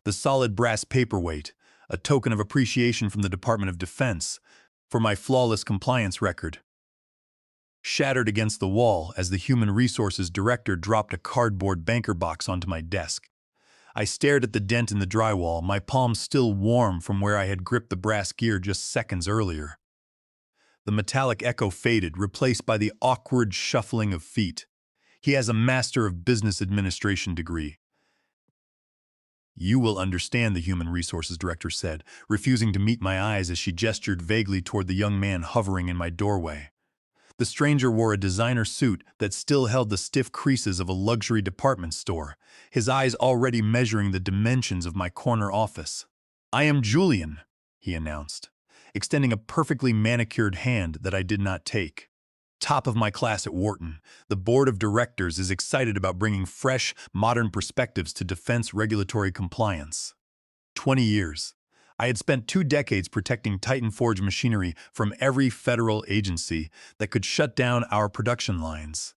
the solid brass paperweight, a token of appreciation from the Department of Defense for my flawless compliance record. Shattered against the wall as the Human Resources Director dropped a cardboard banker box onto my desk. I stared at the dent in the drywall, my palms still warm from where I had gripped the brass gear just seconds earlier. The metallic echo faded, replaced by the awkward shuffling of feet. He has a Master of Business Administration degree. You will understand, the Human Resources Director said, refusing to meet my eyes as she gestured vaguely toward the young man hovering in my doorway. The stranger wore a designer suit that still held the stiff creases of a luxury department store, his eyes already measuring the dimensions of my corner office. "I am Julian," he announced, extending a perfectly manicured hand that I did not take. "Top of my class at Wharton, the board of directors is excited about bringing fresh, modern perspectives to defense regulatory compliance. 20 years. I had spent 2 decades protecting Titan Forge machinery from every federal agency that could shut down our production lines.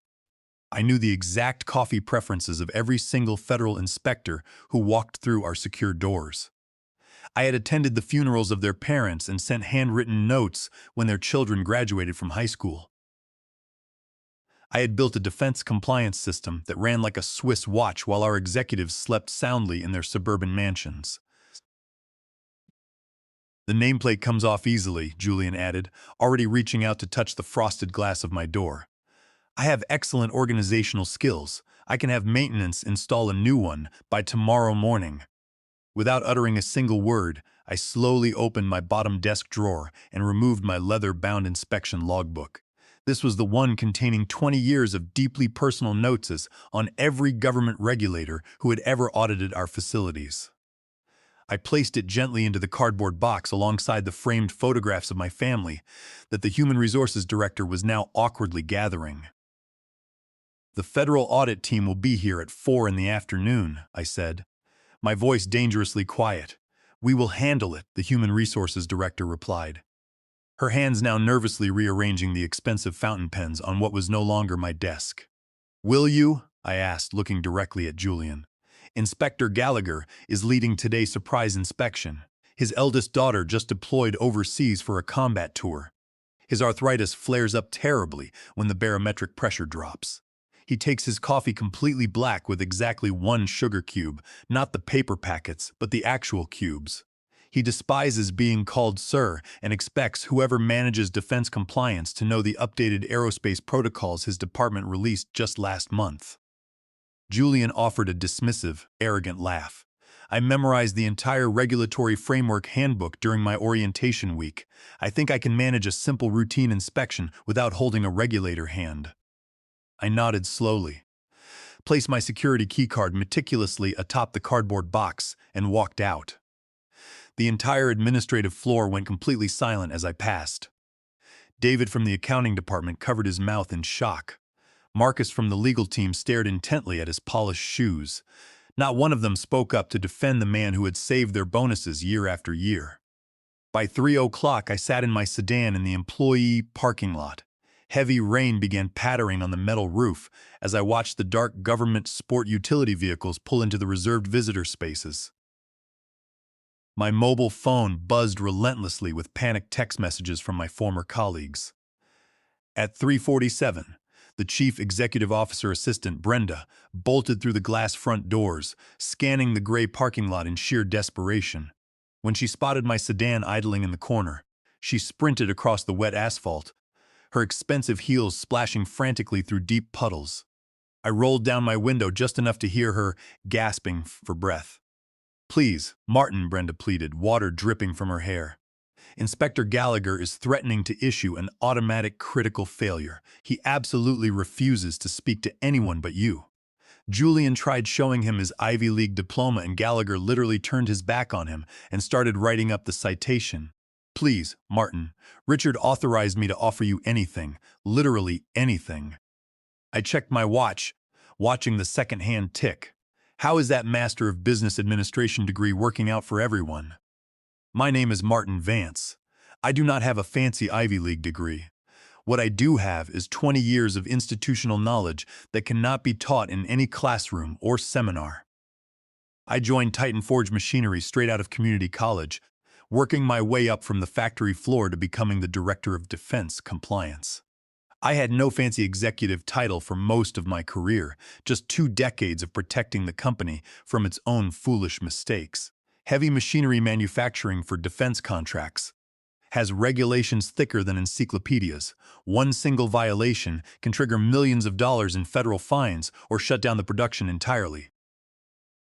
I knew the exact coffee preferences of every single federal inspector who walked through our secure doors. I had attended the funerals of their parents and sent handwritten notes when their children graduated from high school. I had built a defense compliance system that ran like a Swiss watch while our executives slept soundly in their suburban mansions." "The nameplate comes off easily," Julian added, already reaching out to touch the frosted glass of my door. "I have excellent organizational skills. I can have maintenance install a new one by tomorrow morning." Without uttering a single word, I slowly opened my bottom desk drawer and removed my leather-bound inspection logbook. This was the one containing 20 years of deeply personal notes on every government regulator who had ever audited our facilities. I placed it gently into the cardboard box alongside the framed photographs of my family that the Human Resources Director was now awkwardly gathering. "The federal audit team will be here at 4 in the afternoon," I said, my voice dangerously quiet. "We will handle it," the Human Resources Director replied, her hands now nervously rearranging the expensive fountain pens on what was no longer my desk. "Will you?" I asked, looking directly at Julian. "Inspector Gallagher is leading today's surprise inspection. His eldest daughter just deployed overseas for a combat tour. His arthritis flares up terribly when the barometric pressure drops. He takes his coffee completely black with exactly 1 sugar cube, not the paper packets, but the actual cubes. He despises being called sir and expects whoever manages defense compliance to know the updated aerospace protocols his department released just last month." Julian offered a dismissive, arrogant laugh. "I memorized the entire regulatory framework handbook during my orientation week. I think I can manage a simple routine inspection without holding a regulator hand." I nodded slowly, placed my security keycard meticulously atop the cardboard box, and walked out. The entire administrative floor went completely silent as I passed. David from the accounting department covered his mouth in shock. Marcus from the legal team stared intently at his polished shoes. Not one of them spoke up to defend the man who had saved their bonuses year after year. By 3 o'clock, I sat in my sedan in the employee parking lot. Heavy rain began pattering on the metal roof as I watched the dark government sport utility vehicles pull into the reserved visitor spaces. My mobile phone buzzed relentlessly with panicked text messages from my former colleagues. At 3:47, the Chief Executive Officer Assistant, Brenda, bolted through the glass front doors, scanning the gray parking lot in sheer desperation. When she spotted my sedan idling in the corner, she sprinted across the wet asphalt, her expensive heels splashing frantically through deep puddles. I rolled down my window just enough to hear her gasping for breath. "Please, Martin," Brenda pleaded, water dripping from her hair. "Inspector Gallagher is threatening to issue an automatic critical failure. He absolutely refuses to speak to anyone but you." Julian tried showing him his Ivy League diploma, and Gallagher literally turned his back on him and started writing up the citation. "Please, Martin, Richard authorized me to offer you anything, literally anything." I checked my watch, watching the second-hand tick. How is that Master of Business Administration degree working out for everyone? "My name is Martin Vance. I do not have a fancy Ivy League degree. What I do have is 20 years of institutional knowledge that cannot be taught in any classroom or seminar." I joined Titan Forge Machinery straight out of community college, working my way up from the factory floor to becoming the Director of Defense Compliance. I had no fancy executive title for most of my career, just 2 decades of protecting the company from its own foolish mistakes. Heavy machinery manufacturing for defense contracts has regulations thicker than encyclopedias. One single violation can trigger millions of dollars in federal fines or shut down the production entirely.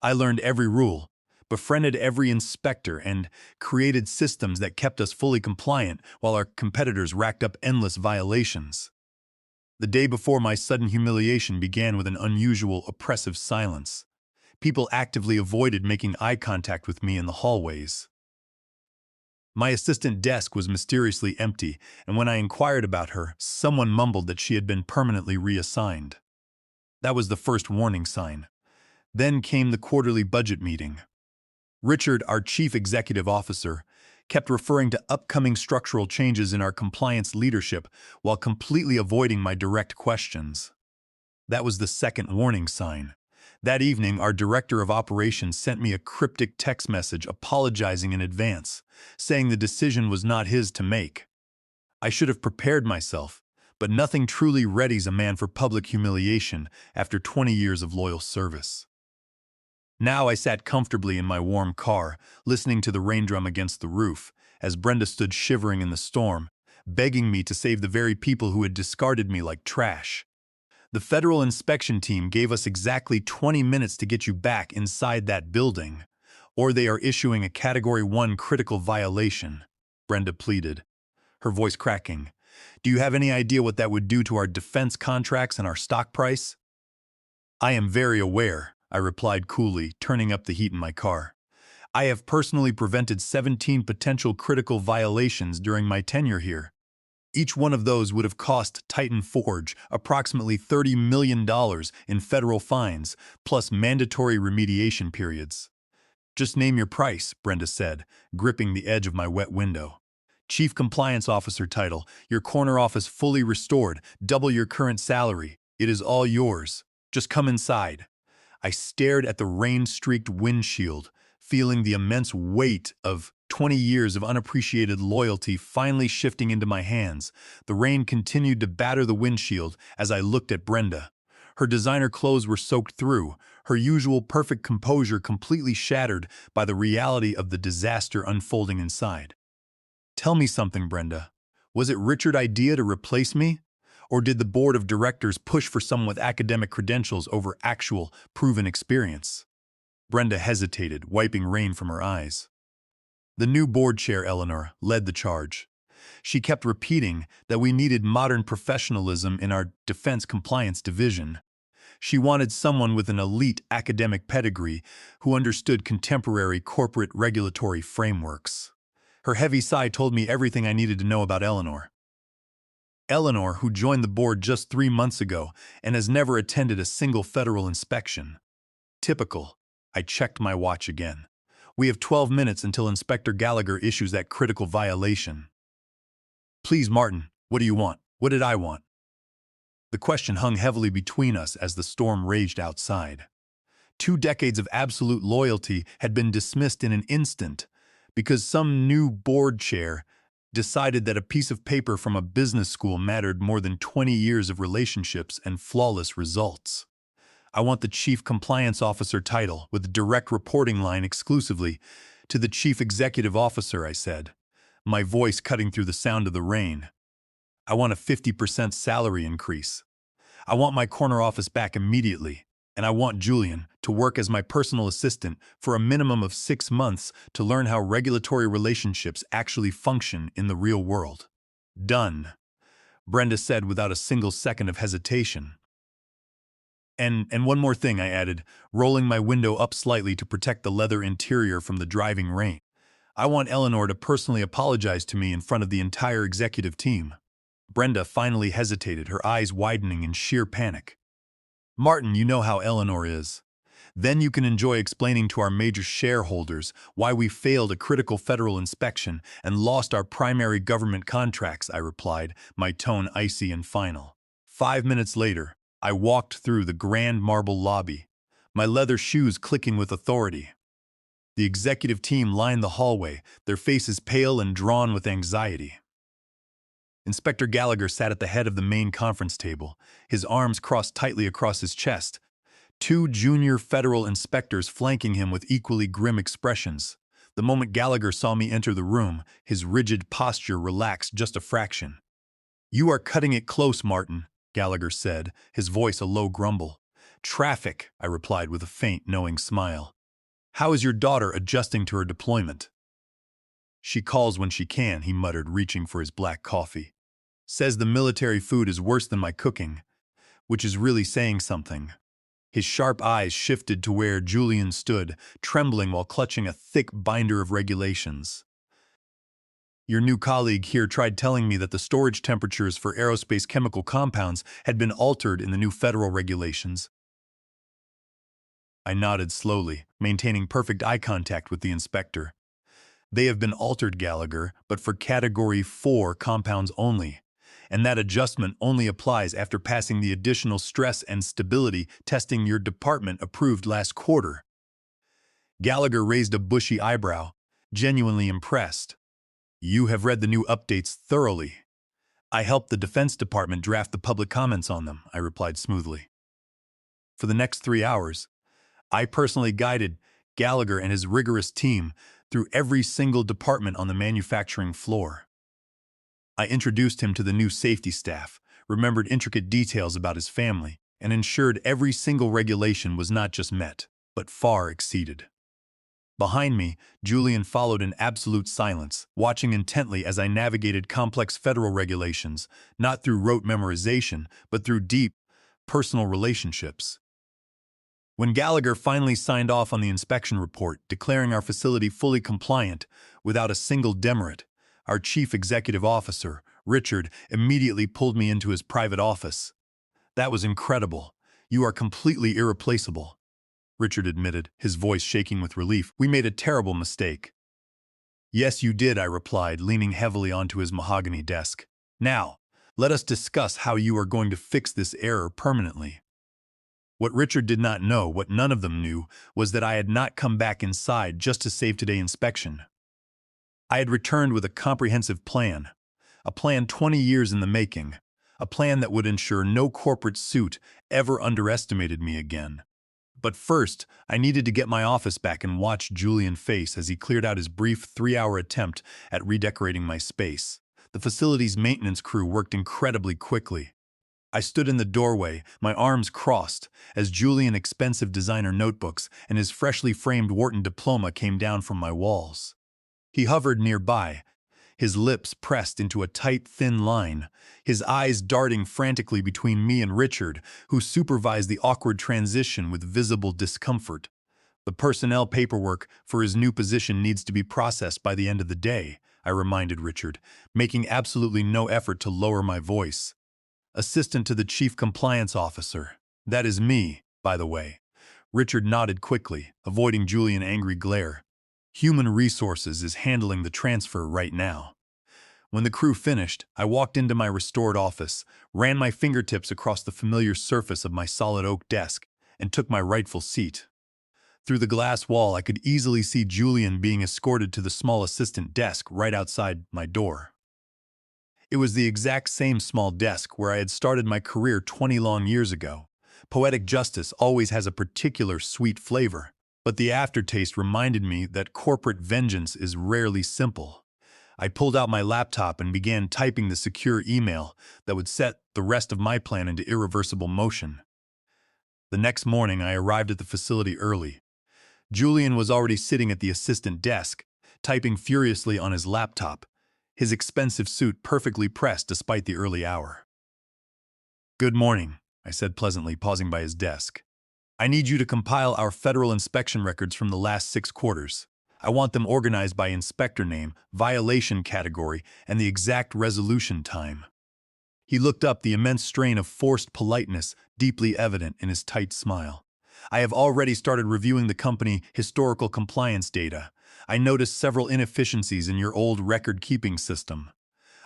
I learned every rule, befriended every inspector, and created systems that kept us fully compliant while our competitors racked up endless violations. The day before my sudden humiliation began with an unusual, oppressive silence. People actively avoided making eye contact with me in the hallways. My assistant desk was mysteriously empty, and when I inquired about her, someone mumbled that she had been permanently reassigned. That was the first warning sign. Then came the quarterly budget meeting. Richard, our chief executive officer, kept referring to upcoming structural changes in our compliance leadership while completely avoiding my direct questions. That was the second warning sign. That evening, our director of operations sent me a cryptic text message apologizing in advance, saying the decision was not his to make. I should have prepared myself, but nothing truly readies a man for public humiliation after 20 years of loyal service. Now I sat comfortably in my warm car, listening to the rain drum against the roof, as Brenda stood shivering in the storm, begging me to save the very people who had discarded me like trash. The federal inspection team gave us exactly 20 minutes to get you back inside that building, or they are issuing a Category 1 critical violation, Brenda pleaded, her voice cracking. Do you have any idea what that would do to our defense contracts and our stock price? I am very aware, I replied coolly, turning up the heat in my car. I have personally prevented 17 potential critical violations during my tenure here. Each one of those would have cost Titan Forge approximately $30 million in federal fines, plus mandatory remediation periods. Just name your price, Brenda said, gripping the edge of my wet window. Chief Compliance Officer title, your corner office fully restored, double your current salary. It is all yours. Just come inside. I stared at the rain-streaked windshield, feeling the immense weight of 20 years of unappreciated loyalty finally shifting into my hands. The rain continued to batter the windshield as I looked at Brenda. Her designer clothes were soaked through, her usual perfect composure completely shattered by the reality of the disaster unfolding inside. Tell me something, Brenda. Was it Richard's idea to replace me? Or did the board of directors push for someone with academic credentials over actual, proven experience? Brenda hesitated, wiping rain from her eyes. The new board chair, Eleanor, led the charge. She kept repeating that we needed modern professionalism in our defense compliance division. She wanted someone with an elite academic pedigree who understood contemporary corporate regulatory frameworks. Her heavy sigh told me everything I needed to know about Eleanor. Eleanor, who joined the board just 3 months ago and has never attended a single federal inspection. Typical. I checked my watch again. We have 12 minutes until Inspector Gallagher issues that critical violation. Please, Martin, what do you want? What did I want? The question hung heavily between us as the storm raged outside. 2 decades of absolute loyalty had been dismissed in an instant because some new board chair decided that a piece of paper from a business school mattered more than 20 years of relationships and flawless results. I want the Chief Compliance Officer title with a direct reporting line exclusively to the Chief Executive Officer, I said, my voice cutting through the sound of the rain. I want a 50% salary increase. I want my corner office back immediately, and I want Julian to work as my personal assistant for a minimum of 6 months to learn how regulatory relationships actually function in the real world. Done, Brenda said without a single second of hesitation. And one more thing, I added, rolling my window up slightly to protect the leather interior from the driving rain. I want Eleanor to personally apologize to me in front of the entire executive team. Brenda finally hesitated, her eyes widening in sheer panic. Martin, you know how Eleanor is. Then you can enjoy explaining to our major shareholders why we failed a critical federal inspection and lost our primary government contracts, I replied, my tone icy and final. 5 minutes later, I walked through the grand marble lobby. my leather shoes clicking with authority. The executive team lined the hallway, their faces pale and drawn with anxiety. Inspector Gallagher sat at the head of the main conference table, his arms crossed tightly across his chest, two junior federal inspectors flanking him with equally grim expressions. The moment Gallagher saw me enter the room, his rigid posture relaxed just a fraction. "You are cutting it close, Martin," Gallagher said, his voice a low grumble. "Traffic," I replied with a faint, knowing smile. "How is your daughter adjusting to her deployment?" "She calls when she can," he muttered, reaching for his black coffee. "Says the military food is worse than my cooking," which is really saying something. His sharp eyes shifted to where Julian stood, trembling while clutching a thick binder of regulations. "Your new colleague here tried telling me that the storage temperatures for aerospace chemical compounds had been altered in the new federal regulations." I nodded slowly, maintaining perfect eye contact with the inspector. "They have been altered, Gallagher, but for Category 4 compounds only, and that adjustment only applies after passing the additional stress and stability testing your department approved last quarter." Gallagher raised a bushy eyebrow, genuinely impressed. "You have read the new updates thoroughly." "I helped the Defense Department draft the public comments on them," I replied smoothly. For the next 3 hours, I personally guided Gallagher and his rigorous team through every single department on the manufacturing floor. I introduced him to the new safety staff, remembered intricate details about his family, and ensured every single regulation was not just met, but far exceeded. Behind me, Julian followed in absolute silence, watching intently as I navigated complex federal regulations, not through rote memorization, but through deep, personal relationships. When Gallagher finally signed off on the inspection report, declaring our facility fully compliant without a single demerit, our chief executive officer, Richard, immediately pulled me into his private office. "That was incredible. You are completely irreplaceable," Richard admitted, his voice shaking with relief. "We made a terrible mistake." "Yes, you did," I replied, leaning heavily onto his mahogany desk. "Now, let us discuss how you are going to fix this error permanently." What Richard did not know, what none of them knew, was that I had not come back inside just to save today's inspection. I had returned with a comprehensive plan, a plan 20 years in the making, a plan that would ensure no corporate suit ever underestimated me again. But first, I needed to get my office back and watch Julian face as he cleared out his brief 3-hour attempt at redecorating my space. The facility's maintenance crew worked incredibly quickly. I stood in the doorway, my arms crossed, as Julian's expensive designer notebooks and his freshly framed Wharton diploma came down from my walls. He hovered nearby, his lips pressed into a tight, thin line, his eyes darting frantically between me and Richard, who supervised the awkward transition with visible discomfort. "The personnel paperwork for his new position needs to be processed by the end of the day," I reminded Richard, making absolutely no effort to lower my voice. "Assistant to the Chief Compliance Officer. That is me, by the way." Richard nodded quickly, avoiding Julian's angry glare. "Human Resources is handling the transfer right now." When the crew finished, I walked into my restored office, ran my fingertips across the familiar surface of my solid oak desk, and took my rightful seat. Through the glass wall, I could easily see Julian being escorted to the small assistant desk right outside my door. It was the exact same small desk where I had started my career 20 long years ago. Poetic justice always has a particular sweet flavor, but the aftertaste reminded me that corporate vengeance is rarely simple. I pulled out my laptop and began typing the secure email that would set the rest of my plan into irreversible motion. The next morning, I arrived at the facility early. Julian was already sitting at the assistant desk, typing furiously on his laptop, his expensive suit perfectly pressed despite the early hour. "Good morning," I said pleasantly, pausing by his desk. "I need you to compile our federal inspection records from the last 6 quarters. I want them organized by inspector name, violation category, and the exact resolution time." He looked up, the immense strain of forced politeness deeply evident in his tight smile. "I have already started reviewing the company historical compliance data. I noticed several inefficiencies in your old record-keeping system."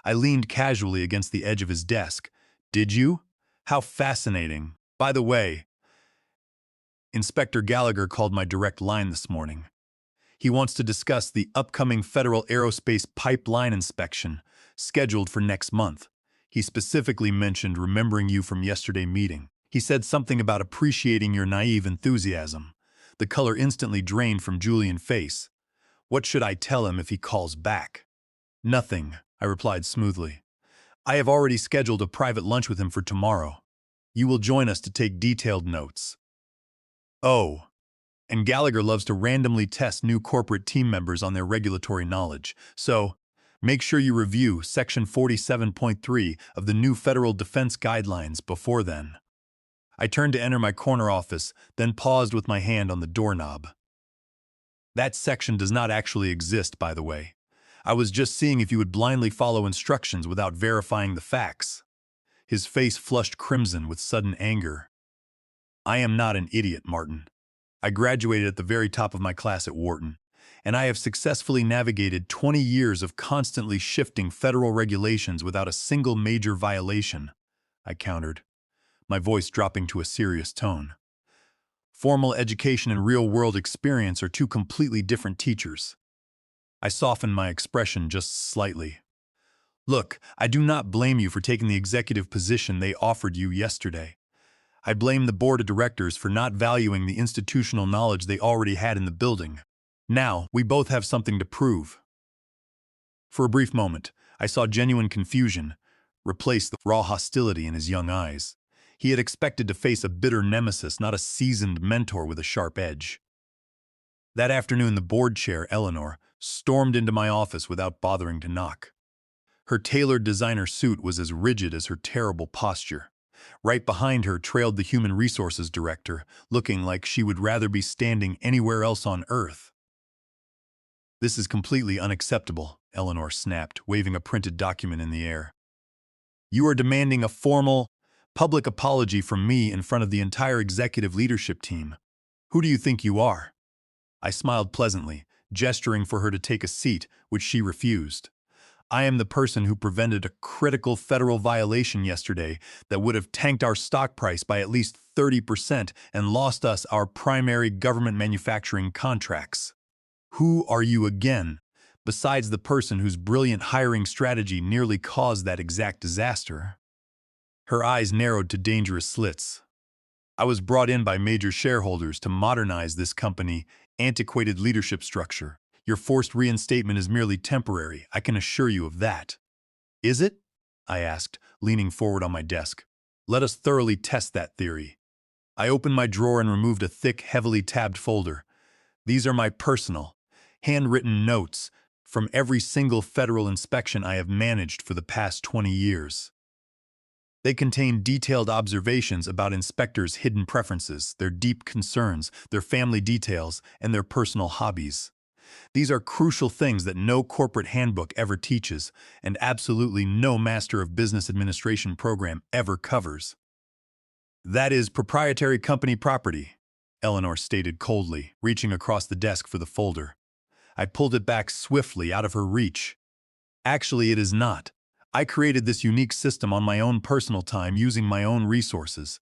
I leaned casually against the edge of his desk. "Did you? How fascinating. By the way, Inspector Gallagher called my direct line this morning. He wants to discuss the upcoming federal aerospace pipeline inspection, scheduled for next month. He specifically mentioned remembering you from yesterday's meeting. He said something about appreciating your naive enthusiasm. The color instantly drained from Julian's face. What should I tell him if he calls back? Nothing, I replied smoothly. I have already scheduled a private lunch with him for tomorrow. You will join us to take detailed notes. Oh, and Gallagher loves to randomly test new corporate team members on their regulatory knowledge, so make sure you review Section 47.3 of the new Federal Defense Guidelines before then. I turned to enter my corner office, then paused with my hand on the doorknob. That section does not actually exist, by the way. I was just seeing if you would blindly follow instructions without verifying the facts. His face flushed crimson with sudden anger. I am not an idiot, Martin. I graduated at the very top of my class at Wharton, and I have successfully navigated 20 years of constantly shifting federal regulations without a single major violation, I countered, my voice dropping to a serious tone. Formal education and real-world experience are two completely different teachers. I softened my expression just slightly. Look, I do not blame you for taking the executive position they offered you yesterday. I blame the board of directors for not valuing the institutional knowledge they already had in the building. Now, we both have something to prove. For a brief moment, I saw genuine confusion replace the raw hostility in his young eyes. He had expected to face a bitter nemesis, not a seasoned mentor with a sharp edge. That afternoon, the board chair, Eleanor, stormed into my office without bothering to knock. Her tailored designer suit was as rigid as her terrible posture. Right behind her trailed the human resources director, looking like she would rather be standing anywhere else on Earth. This is completely unacceptable, Eleanor snapped, waving a printed document in the air. You are demanding a formal, public apology from me in front of the entire executive leadership team. Who do you think you are? I smiled pleasantly, gesturing for her to take a seat, which she refused. I am the person who prevented a critical federal violation yesterday that would have tanked our stock price by at least 30% and lost us our primary government manufacturing contracts. Who are you again, besides the person whose brilliant hiring strategy nearly caused that exact disaster? Her eyes narrowed to dangerous slits. I was brought in by major shareholders to modernize this company's antiquated leadership structure. Your forced reinstatement is merely temporary, I can assure you of that. Is it? I asked, leaning forward on my desk. Let us thoroughly test that theory. I opened my drawer and removed a thick, heavily tabbed folder. These are my personal, handwritten notes from every single federal inspection I have managed for the past 20 years. They contain detailed observations about inspectors' hidden preferences, their deep concerns, their family details, and their personal hobbies. These are crucial things that no corporate handbook ever teaches, and absolutely no Master of Business Administration program ever covers. That is proprietary company property, Eleanor stated coldly, reaching across the desk for the folder. I pulled it back swiftly out of her reach. Actually, it is not. I created this unique system on my own personal time using my own resources.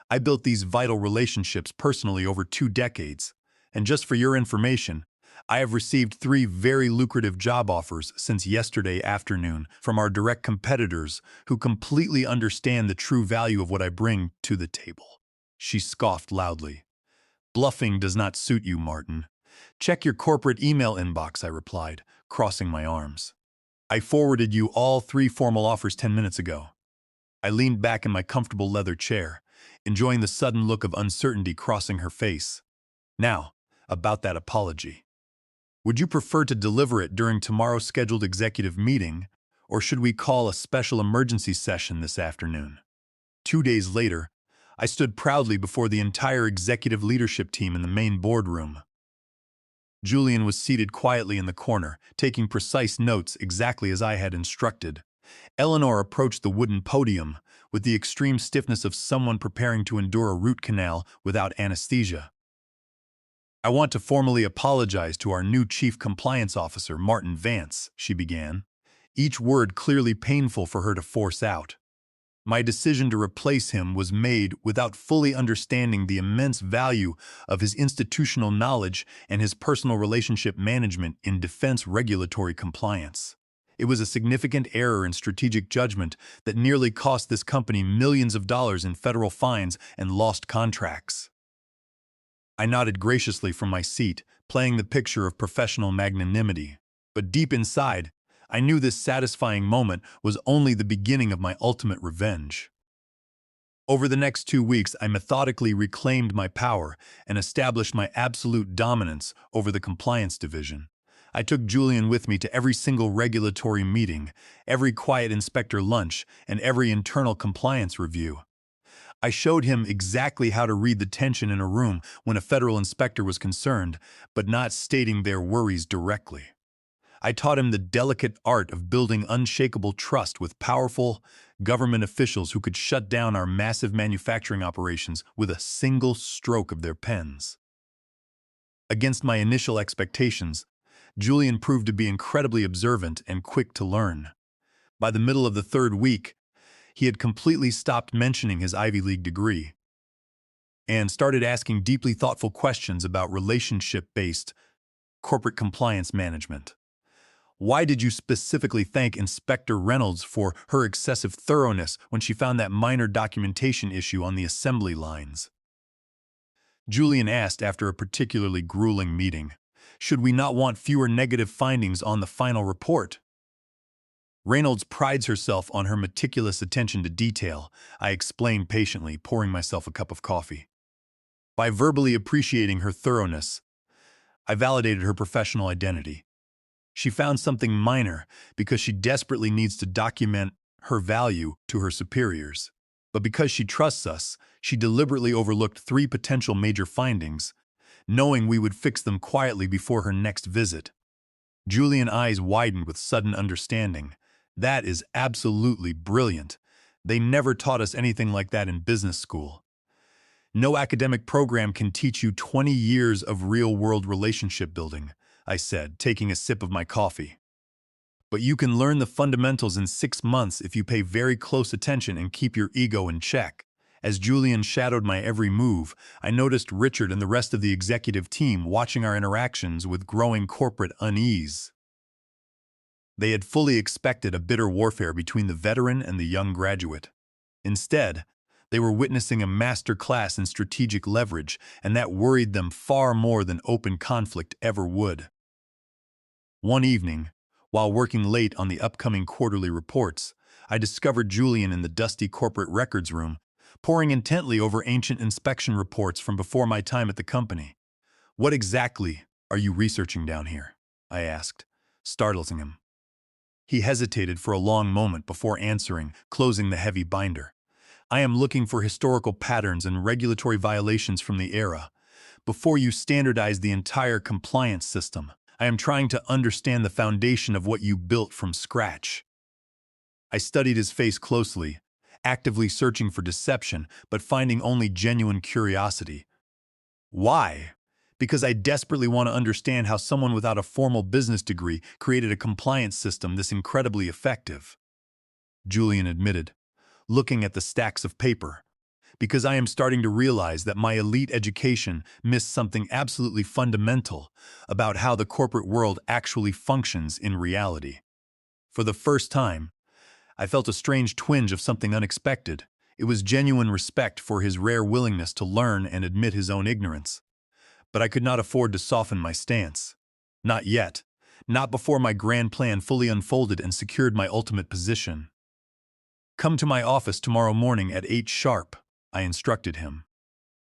I built these vital relationships personally over 2 decades. And just for your information, I have received 3 very lucrative job offers since yesterday afternoon from our direct competitors who completely understand the true value of what I bring to the table. She scoffed loudly. Bluffing does not suit you, Martin. Check your corporate email inbox, I replied, crossing my arms. I forwarded you all 3 formal offers 10 minutes ago. I leaned back in my comfortable leather chair, enjoying the sudden look of uncertainty crossing her face. Now, about that apology. Would you prefer to deliver it during tomorrow's scheduled executive meeting, or should we call a special emergency session this afternoon? 2 days later, I stood proudly before the entire executive leadership team in the main boardroom. Julian was seated quietly in the corner, taking precise notes exactly as I had instructed. Eleanor approached the wooden podium with the extreme stiffness of someone preparing to endure a root canal without anesthesia. I want to formally apologize to our new Chief Compliance Officer, Martin Vance, she began, each word clearly painful for her to force out. My decision to replace him was made without fully understanding the immense value of his institutional knowledge and his personal relationship management in defense regulatory compliance. It was a significant error in strategic judgment that nearly cost this company millions of dollars in federal fines and lost contracts. I nodded graciously from my seat, playing the picture of professional magnanimity. But deep inside, I knew this satisfying moment was only the beginning of my ultimate revenge. Over the next 2 weeks, I methodically reclaimed my power and established my absolute dominance over the compliance division. I took Julian with me to every single regulatory meeting, every quiet inspector lunch, and every internal compliance review. I showed him exactly how to read the tension in a room when a federal inspector was concerned, but not stating their worries directly. I taught him the delicate art of building unshakable trust with powerful government officials who could shut down our massive manufacturing operations with a single stroke of their pens. Against my initial expectations, Julian proved to be incredibly observant and quick to learn. By the middle of the 3rd week, he had completely stopped mentioning his Ivy League degree and started asking deeply thoughtful questions about relationship-based corporate compliance management. Why did you specifically thank Inspector Reynolds for her excessive thoroughness when she found that minor documentation issue on the assembly lines? Julian asked after a particularly grueling meeting. Should we not want fewer negative findings on the final report? Reynolds prides herself on her meticulous attention to detail, I explained patiently, pouring myself a cup of coffee. By verbally appreciating her thoroughness, I validated her professional identity. She found something minor because she desperately needs to document her value to her superiors. But because she trusts us, she deliberately overlooked 3 potential major findings, knowing we would fix them quietly before her next visit. Julian's eyes widened with sudden understanding. That is absolutely brilliant. They never taught us anything like that in business school. No academic program can teach you 20 years of real-world relationship building, I said, taking a sip of my coffee. But you can learn the fundamentals in 6 months if you pay very close attention and keep your ego in check. As Julian shadowed my every move, I noticed Richard and the rest of the executive team watching our interactions with growing corporate unease. They had fully expected a bitter warfare between the veteran and the young graduate. Instead, they were witnessing a master class in strategic leverage, and that worried them far more than open conflict ever would. One evening, while working late on the upcoming quarterly reports, I discovered Julian in the dusty corporate records room, poring intently over ancient inspection reports from before my time at the company. "What exactly are you researching down here?" I asked, startling him. He hesitated for a long moment before answering, closing the heavy binder. "I am looking for historical patterns and regulatory violations from the era. Before you standardize the entire compliance system, I am trying to understand the foundation of what you built from scratch." I studied his face closely, actively searching for deception, but finding only genuine curiosity. Why? Because I desperately want to understand how someone without a formal business degree created a compliance system this incredibly effective. Julian admitted, looking at the stacks of paper. Because I am starting to realize that my elite education missed something absolutely fundamental about how the corporate world actually functions in reality. For the first time, I felt a strange twinge of something unexpected. It was genuine respect for his rare willingness to learn and admit his own ignorance. But I could not afford to soften my stance. Not yet. Not before my grand plan fully unfolded and secured my ultimate position. "Come to my office tomorrow morning at 8 sharp, I instructed him.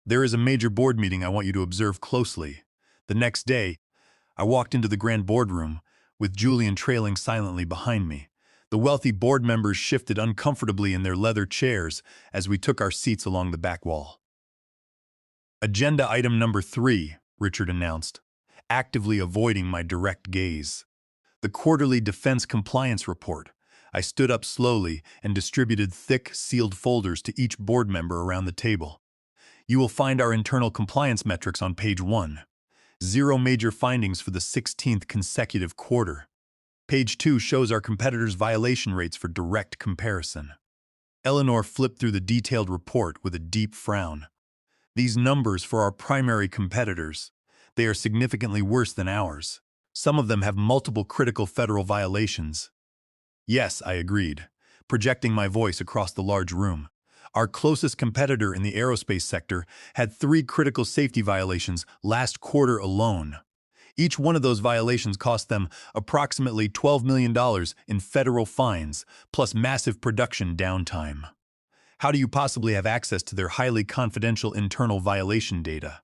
"There is a major board meeting I want you to observe closely." The next day, I walked into the grand boardroom, with Julian trailing silently behind me. The wealthy board members shifted uncomfortably in their leather chairs as we took our seats along the back wall. "Agenda item number 3, Richard announced, actively avoiding my direct gaze. "The quarterly defense compliance report." I stood up slowly and distributed thick, sealed folders to each board member around the table. "You will find our internal compliance metrics on page 1. 0 major findings for the 16th consecutive quarter. Page 2 shows our competitors' violation rates for direct comparison. Eleanor flipped through the detailed report with a deep frown. These numbers for our primary competitors, they are significantly worse than ours. Some of them have multiple critical federal violations. Yes, I agreed, projecting my voice across the large room. Our closest competitor in the aerospace sector had 3 critical safety violations last quarter alone. Each one of those violations cost them approximately $12 million in federal fines, plus massive production downtime. How do you possibly have access to their highly confidential internal violation data?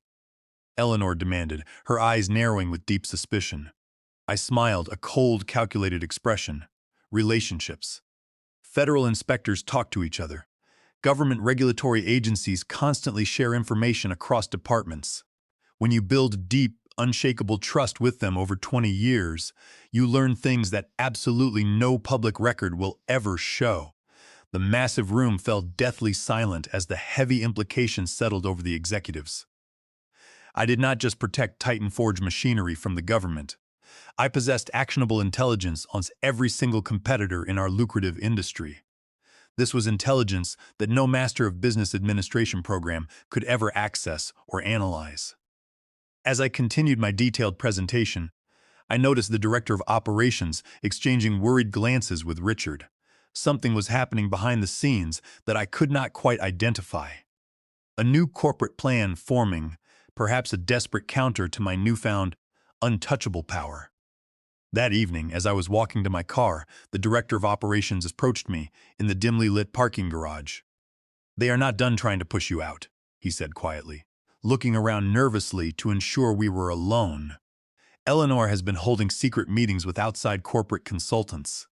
Eleanor demanded, her eyes narrowing with deep suspicion. I smiled, a cold, calculated expression. Relationships. Federal inspectors talk to each other. Government regulatory agencies constantly share information across departments. When you build deep, unshakable trust with them over 20 years, you learn things that absolutely no public record will ever show. The massive room fell deathly silent as the heavy implications settled over the executives. I did not just protect Titan Forge machinery from the government. I possessed actionable intelligence on every single competitor in our lucrative industry. This was intelligence that no Master of Business Administration program could ever access or analyze. As I continued my detailed presentation, I noticed the Director of Operations exchanging worried glances with Richard. Something was happening behind the scenes that I could not quite identify. A new corporate plan forming, perhaps a desperate counter to my newfound, untouchable power. That evening, as I was walking to my car, the Director of Operations approached me in the dimly lit parking garage. "They are not done trying to push you out," he said quietly, looking around nervously to ensure we were alone. "Eleanor has been holding secret meetings with outside corporate consultants."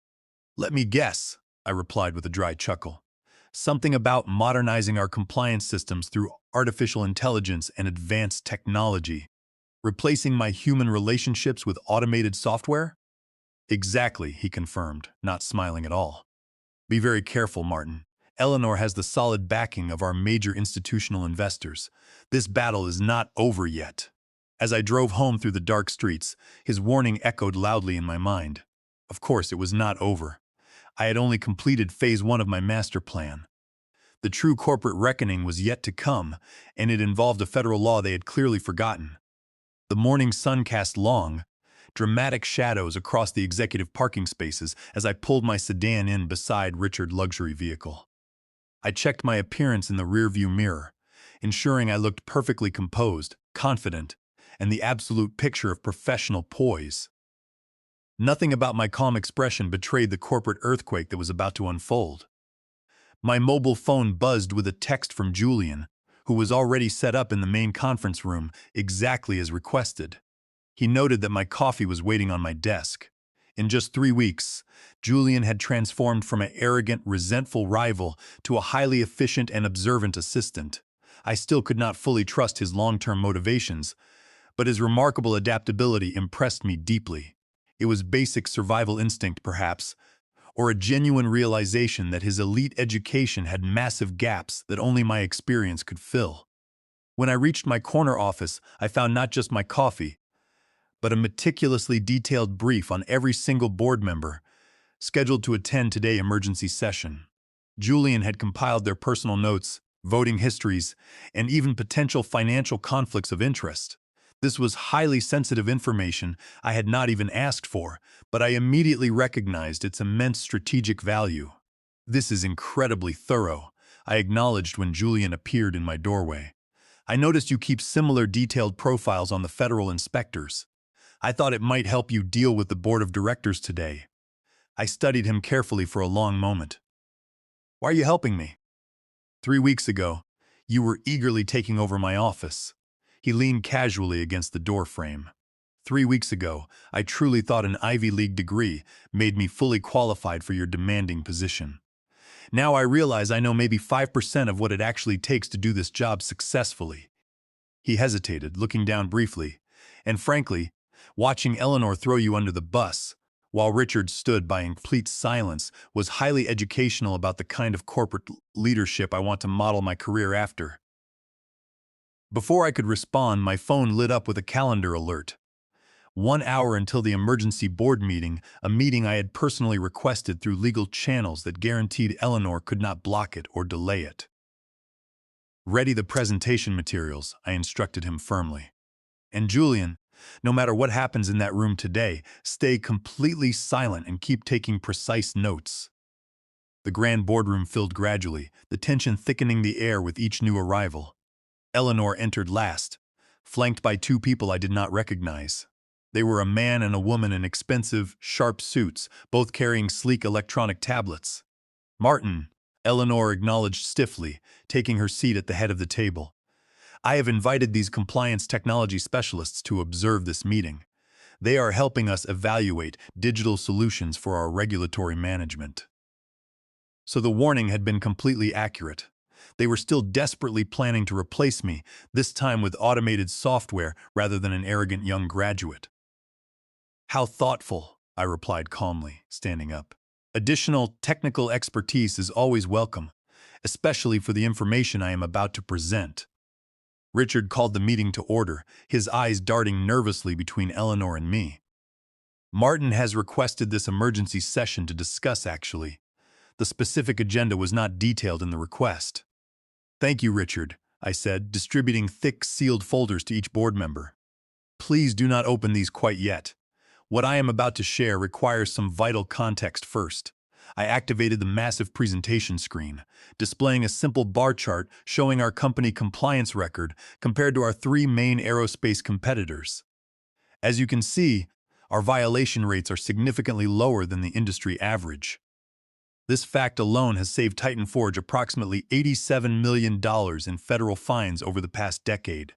"Let me guess," I replied with a dry chuckle. "Something about modernizing our compliance systems through artificial intelligence and advanced technology. Replacing my human relationships with automated software?" "Exactly," he confirmed, not smiling at all. "Be very careful, Martin. Eleanor has the solid backing of our major institutional investors. This battle is not over yet." As I drove home through the dark streets, his warning echoed loudly in my mind. Of course, it was not over. I had only completed phase 1 of my master plan. The true corporate reckoning was yet to come, and it involved a federal law they had clearly forgotten. The morning sun cast long, dramatic shadows across the executive parking spaces as I pulled my sedan in beside Richard's luxury vehicle. I checked my appearance in the rearview mirror, ensuring I looked perfectly composed, confident, and the absolute picture of professional poise. Nothing about my calm expression betrayed the corporate earthquake that was about to unfold. My mobile phone buzzed with a text from Julian, who was already set up in the main conference room exactly as requested. He noted that my coffee was waiting on my desk. In just 3 weeks, Julian had transformed from an arrogant, resentful rival to a highly efficient and observant assistant. I still could not fully trust his long-term motivations, but his remarkable adaptability impressed me deeply. It was basic survival instinct, perhaps, or a genuine realization that his elite education had massive gaps that only my experience could fill. When I reached my corner office, I found not just my coffee, but a meticulously detailed brief on every single board member scheduled to attend today's emergency session. Julian had compiled their personal notes, voting histories, and even potential financial conflicts of interest. This was highly sensitive information I had not even asked for, but I immediately recognized its immense strategic value. "This is incredibly thorough," I acknowledged when Julian appeared in my doorway. "I noticed you keep similar detailed profiles on the federal inspectors. I thought it might help you deal with the board of directors today." I studied him carefully for a long moment. "Why are you helping me?" "3 weeks ago, you were eagerly taking over my office." He leaned casually against the doorframe. "3 weeks ago, I truly thought an Ivy League degree made me fully qualified for your demanding position. Now I realize I know maybe 5% of what it actually takes to do this job successfully." He hesitated, looking down briefly, "And frankly, watching Eleanor throw you under the bus, while Richard stood by in complete silence, was highly educational about the kind of corporate leadership I want to model my career after." Before I could respond, my phone lit up with a calendar alert. 1 hour until the emergency board meeting, a meeting I had personally requested through legal channels that guaranteed Eleanor could not block it or delay it. Ready the presentation materials, I instructed him firmly. And Julian, no matter what happens in that room today, stay completely silent and keep taking precise notes. The grand boardroom filled gradually, the tension thickening the air with each new arrival. Eleanor entered last, flanked by two people I did not recognize. They were a man and a woman in expensive, sharp suits, both carrying sleek electronic tablets. Martin, Eleanor acknowledged stiffly, taking her seat at the head of the table. I have invited these compliance technology specialists to observe this meeting. They are helping us evaluate digital solutions for our regulatory management. So the warning had been completely accurate. They were still desperately planning to replace me, this time with automated software rather than an arrogant young graduate. How thoughtful, I replied calmly, standing up. Additional technical expertise is always welcome, especially for the information I am about to present. Richard called the meeting to order, his eyes darting nervously between Eleanor and me. Martin has requested this emergency session to discuss, actually. The specific agenda was not detailed in the request. Thank you, Richard, I said, distributing thick, sealed folders to each board member. Please do not open these quite yet. What I am about to share requires some vital context first. I activated the massive presentation screen, displaying a simple bar chart showing our company compliance record compared to our three main aerospace competitors. As you can see, our violation rates are significantly lower than the industry average. This fact alone has saved Titan Forge approximately $87 million in federal fines over the past decade.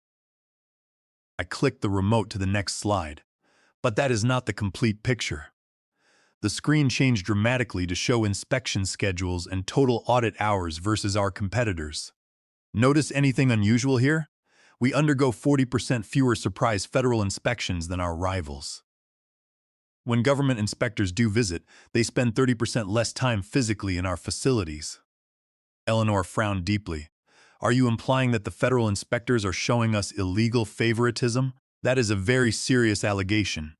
I clicked the remote to the next slide, but that is not the complete picture. The screen changed dramatically to show inspection schedules and total audit hours versus our competitors. Notice anything unusual here? We undergo 40% fewer surprise federal inspections than our rivals. When government inspectors do visit, they spend 30% less time physically in our facilities. Eleanor frowned deeply. Are you implying that the federal inspectors are showing us illegal favoritism? That is a very serious allegation.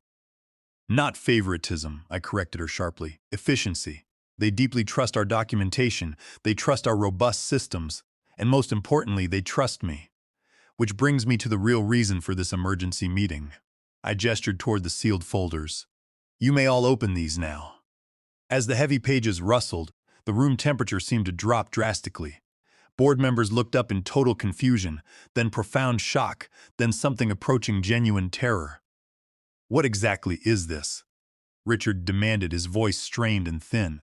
Not favoritism, I corrected her sharply. Efficiency. They deeply trust our documentation, they trust our robust systems, and most importantly, they trust me. Which brings me to the real reason for this emergency meeting. I gestured toward the sealed folders. You may all open these now. As the heavy pages rustled, the room temperature seemed to drop drastically. Board members looked up in total confusion, then profound shock, then something approaching genuine terror. What exactly is this? Richard demanded, his voice strained and thin.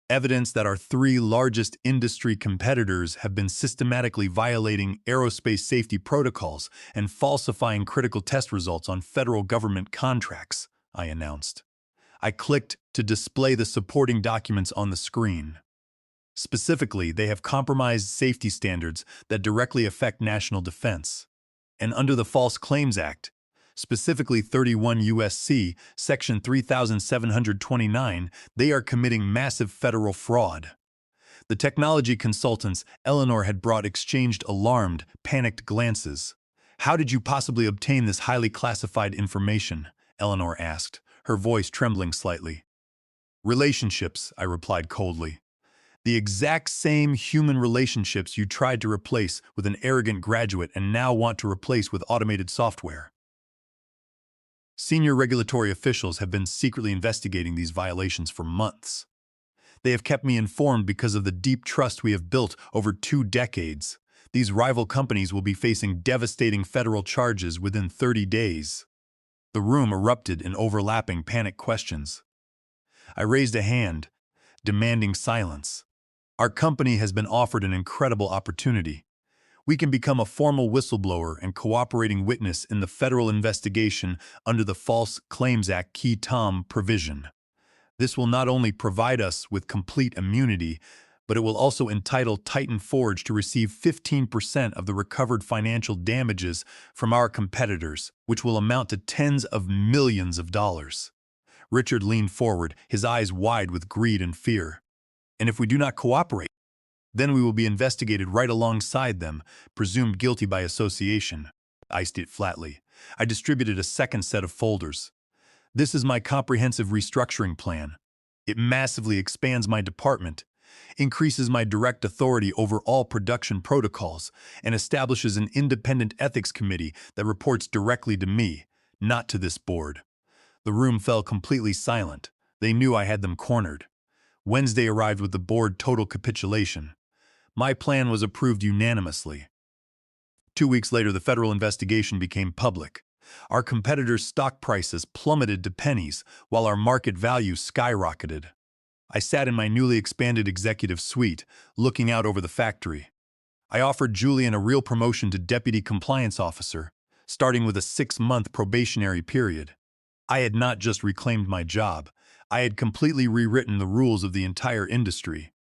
Evidence that our three largest industry competitors have been systematically violating aerospace safety protocols and falsifying critical test results on federal government contracts, I announced. I clicked to display the supporting documents on the screen. Specifically, they have compromised safety standards that directly affect national defense. And under the False Claims Act, specifically 31 U.S.C. Section 3729, they are committing massive federal fraud. The technology consultants Eleanor had brought exchanged alarmed, panicked glances. How did you possibly obtain this highly classified information? Eleanor asked, her voice trembling slightly. Relationships, I replied coldly. The exact same human relationships you tried to replace with an arrogant graduate and now want to replace with automated software. Senior regulatory officials have been secretly investigating these violations for months. They have kept me informed because of the deep trust we have built over 2 decades. These rival companies will be facing devastating federal charges within 30 days. The room erupted in overlapping panic questions. I raised a hand, demanding silence. Our company has been offered an incredible opportunity. We can become a formal whistleblower and cooperating witness in the federal investigation under the False Claims Act Key Tom provision. This will not only provide us with complete immunity, but it will also entitle Titan Forge to receive 15% of the recovered financial damages from our competitors, which will amount to tens of millions of dollars. Richard leaned forward, his eyes wide with greed and fear. And if we do not cooperate, then we will be investigated right alongside them, presumed guilty by association. I stated flatly. I distributed a second set of folders. This is my comprehensive restructuring plan. It massively expands my department, increases my direct authority over all production protocols, and establishes an independent ethics committee that reports directly to me, not to this board. The room fell completely silent. They knew I had them cornered. Wednesday arrived with the board total capitulation. My plan was approved unanimously. 2 weeks later, the federal investigation became public. Our competitors' stock prices plummeted to pennies, while our market value skyrocketed. I sat in my newly expanded executive suite, looking out over the factory. I offered Julian a real promotion to Deputy Compliance Officer, starting with a 6-month probationary period. I had not just reclaimed my job, I had completely rewritten the rules of the entire industry.